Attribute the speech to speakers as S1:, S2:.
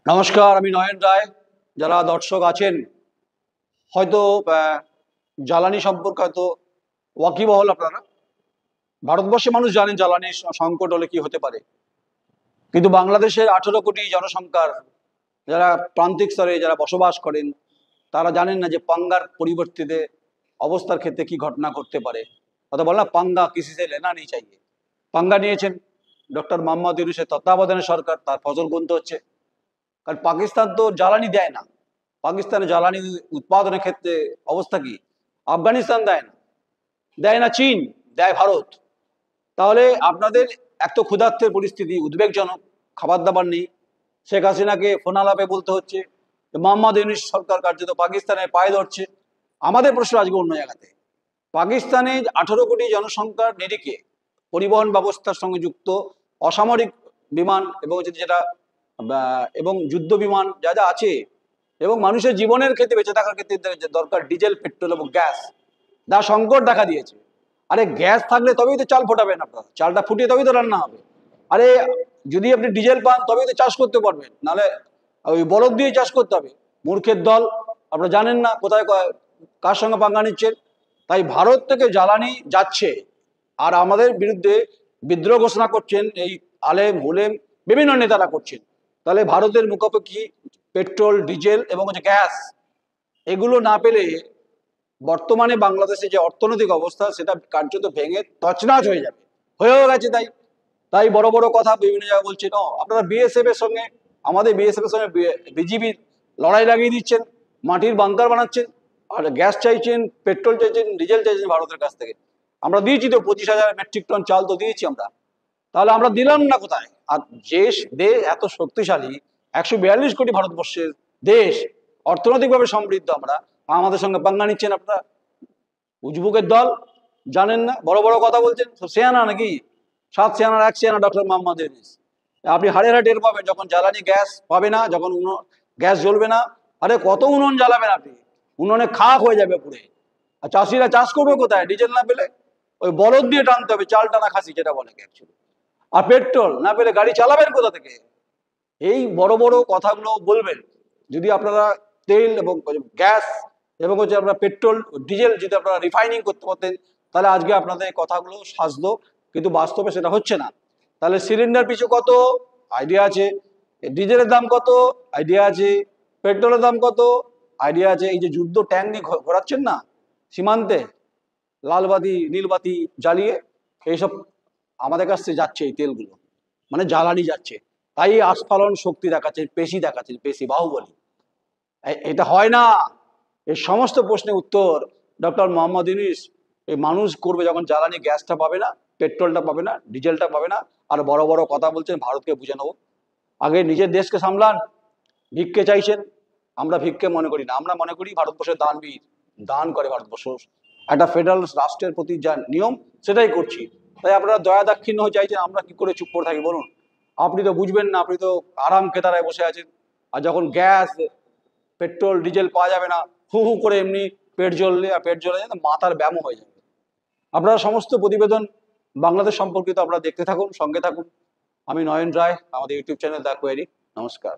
S1: নমস্কার, আমি নয়ন রায়। যারা দর্শক আছেন হয়তো জ্বালানি সম্পর্কে হয়তো ওয়াকিবহাল আপনারা। ভারতবর্ষের মানুষ জানেন জ্বালানির সংকট হলে কি হতে পারে, কিন্তু বাংলাদেশের 18 কোটি জনসংখ্যার যারা প্রান্তিক স্তরে যারা বসবাস করেন তারা জানেন না যে পাঙ্গার পরিবর্তিতে অবস্থার ক্ষেত্রে কি ঘটনা ঘটতে পারে। কথা বল না, পাঙ্গা কিসি সে লেনা নেই চাইয়ে। পাঙ্গা নিয়েছেন ডক্টর মোহাম্মদ ইউনূসের তত্ত্বাবধানে সরকার, তার ফসল গুনতে হচ্ছে। কারণ পাকিস্তান তো জ্বালানি দেয় না। পাকিস্তানে জ্বালানি উৎপাদনের ক্ষেত্রে অবস্থা কি? আফগানিস্তান দেয় না চীন, দেয় ভারত। তাহলে আপনাদের এত ক্ষুধার্তের পরিস্থিতি উদ্বেগজনক, খাবার দাবার নেই। শেখ হাসিনাকে ফোনালাপে বলতে হচ্ছে মোহাম্মদ ইউনূস সরকার কার্যত পাকিস্তানের পায়ে ধরছে। আমাদের প্রশ্ন আজকে অন্য জায়গাতে। পাকিস্তানে 18 কোটি জনসংখ্যার নিরিখে পরিবহন ব্যবস্থার সঙ্গে যুক্ত অসামরিক বিমান এবং যেটা এবং যুদ্ধ বিমান যা যা আছে, এবং মানুষের জীবনের ক্ষেত্রে বেঁচে থাকার ক্ষেত্রে দরকার ডিজেল, পেট্রোল এবং গ্যাস, যা সংকট দেখা দিয়েছে। আরে গ্যাস থাকলে তবেই তো চাল ফোটাবেন আপনারা, চালটা ফুটিয়ে তবেই তো রান্না হবে। আরে যদি আপনি ডিজেল পান তবেই তো চাষ করতে পারবেন, নাহলে ওই বলদ দিয়ে চাষ করতে হবে। মূর্খের দল, আপনারা জানেন না কোথায় কার সঙ্গে পাঙ্গা নিচ্ছেন। তাই ভারত থেকে জ্বালানি যাচ্ছে আর আমাদের বিরুদ্ধে বিদ্রোহ ঘোষণা করছেন এই আলেম হুলেম বিভিন্ন নেতারা করছেন। তাহলে ভারতের মুখাপেক্ষি পেট্রোল, ডিজেল এবং গ্যাস এগুলো না পেলে বর্তমানে বাংলাদেশে যে অর্থনৈতিক অবস্থা সেটা কার্যত ভেঙে তছনছ হয়ে যাবে, হয়েও গেছে। তাই তাই বড় বড় কথা বিভিন্ন জায়গায় বলছেন, আপনারা বিএসএফ এর সঙ্গে, আমাদের বিএসএফ এর সঙ্গে বিজিবির লড়াই লাগিয়ে দিচ্ছেন, মাটির বাংকার বানাচ্ছেন, আর গ্যাস চাইছেন, পেট্রোল চাইছেন, ডিজেল চাইছেন ভারতের কাছ থেকে। আমরা দিয়েছি তো 25,000 মেট্রিক টন চাল তো দিয়েছি আমরা। তাহলে আমরা দিলাম না কোথায়? আর যে দেশ এত শক্তিশালী, 142 কোটি ভারতবর্ষের দেশ, অর্থনৈতিকভাবে সমৃদ্ধ আমরা, আমাদের সঙ্গে পাঙ্গা নিচ্ছেন আপনারা। উজবুকের দল, জানেন না, বড় বড় কথা বলছেন। সেয়ানা নাকি? 7 সেয়ানার 1 সেয়ানা ডক্টর মোহাম্মদ ইউনূস। আপনি হাড়ে হাড়ে টের পাবেন যখন জ্বালানি গ্যাস পাবে না, যখন গ্যাস জ্বলবে না। আরে কত উনুন জ্বালাবেন আপনি? উনুনে খাক হয়ে যাবে পুড়ে। আর চাষিরা চাষ করবে কোথায় ডিজেল না পেলে? ওই বলদ দিয়ে টানতে হবে, চাল টানা খাসি যেটা বলে অ্যাকচুয়ালি। আর পেট্রোল না পেলে গাড়ি চালাবেন কোথা থেকে? এই বড় বড় কথাগুলো বলবেন যদি আপনারা তেল এবং গ্যাস এবং আপনারা পেট্রোল ডিজেল যদি আপনারা রিফাইনিং করতে পারতেন, তাহলে আজকে আপনাদের কথাগুলো সাজতো। কিন্তু বাস্তবে সেটা হচ্ছে না। তাহলে সিলিন্ডার পিছু কত আইডিয়া আছে, ডিজেলের দাম কত আইডিয়া আছে, পেট্রোলের দাম কত আইডিয়া আছে। এই যে যুদ্ধ ট্যাঙ্ক নিয়ে ঘোরাচ্ছেন না সীমান্তে, লালবাতি নীলবাতি জ্বালিয়ে, এইসব আমাদের কাছ থেকে যাচ্ছে এই তেলগুলো, মানে জ্বালানি যাচ্ছে। তাই আস্ফালন শক্তি দেখাচ্ছে, পেশি দেখাচ্ছে, পেশি বাহুবলী। এটা হয় না। এই সমস্ত প্রশ্নের উত্তর ডক্টর মোহাম্মদ ইউনূস এই মানুষ করবে যখন জ্বালানি গ্যাসটা পাবে না, পেট্রোলটা পাবে না, ডিজেলটা পাবে না। আর বড় বড় কথা বলছেন ভারতকে বুঝে নেবো। আগে নিজের দেশকে সামলান। ভিক্ষে চাইছেন, আমরা ভিক্ষে মনে করি না, আমরা মনে করি ভারতবর্ষের দানবীর, দান করে ভারতবর্ষ। একটা ফেডারেল রাষ্ট্রের প্রতি যা নিয়ম সেটাই করছি। তাই আপনারা দয়া দাক্ষিণ্য হয়ে চাইছেন, আমরা কি করে চুপ করে থাকি বলুন? আপনি তো বুঝবেন না, আপনি তো আরাম কেতারায় বসে আছেন। আর যখন গ্যাস, পেট্রোল, ডিজেল পাওয়া যাবে না, হু হু করে এমনি পেট জ্বললে, আর পেট জ্বলে মাথার ব্যায়াম হয়ে যাবে। আপনারা সমস্ত প্রতিবেদন বাংলাদেশ সম্পর্কিত আপনারা দেখতে থাকুন, সঙ্গে থাকুন। আমি নয়ন রায়, আমাদের ইউটিউব চ্যানেল দ্য কোয়েরি। নমস্কার।